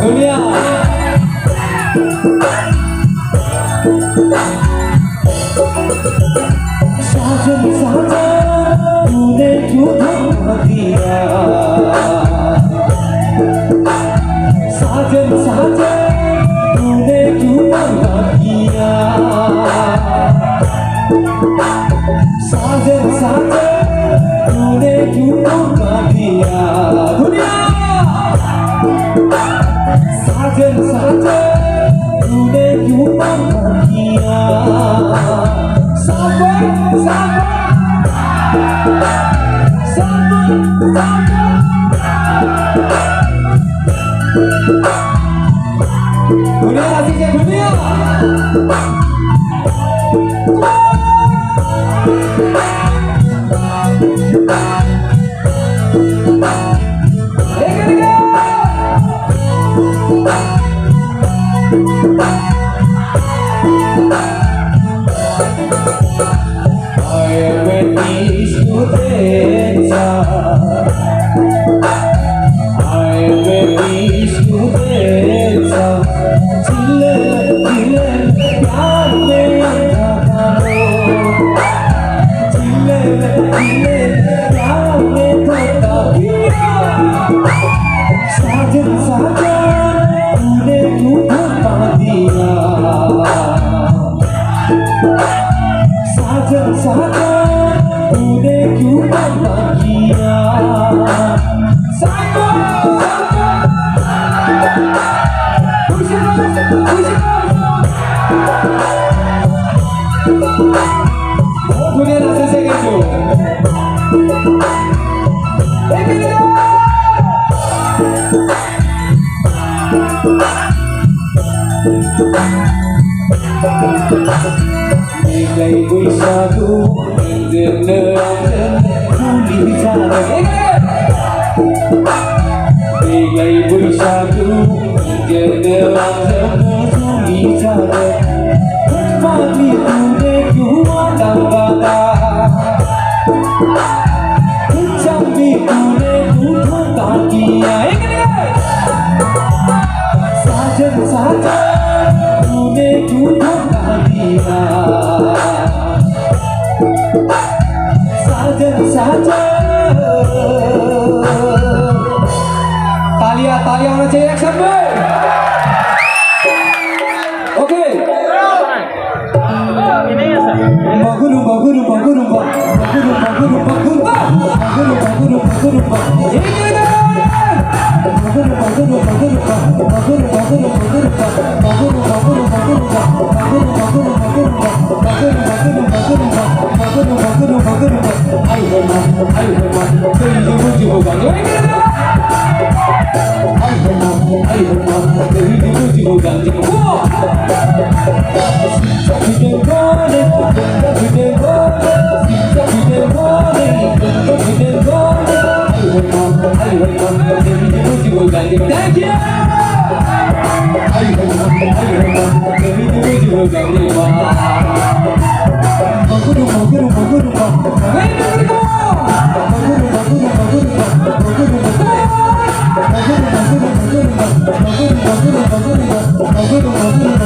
दुनिया साजन साजन तूने क्यों धोखा दिया साजन साजन तूने क्यों धोखा किया साजन साजन तूने क्यों धोखा दिया दुनिया साजन साजन तूने क्यों धोखा किया साजन साजन साजन दुनिया राशि से दुनिया साजन साजन तूने क्यों धोखा दिया साजन साजन तूने क्यों धोखा किया साजन दुनिया रास्ते से कैसे Nilai Boisagu Nilai Boisagu Mati tune kyun dangada Jambi tune dhota kiya Sajan sajan तूने क्यों धोखा दिया साजन साजन तालियां तालियां होना चाहिए एक्शन में okay बगुरु बगुरु बगुरु बगुरु बगुरु बगुरु बगुरु बगुरु बगुरु Thank you. Thank you.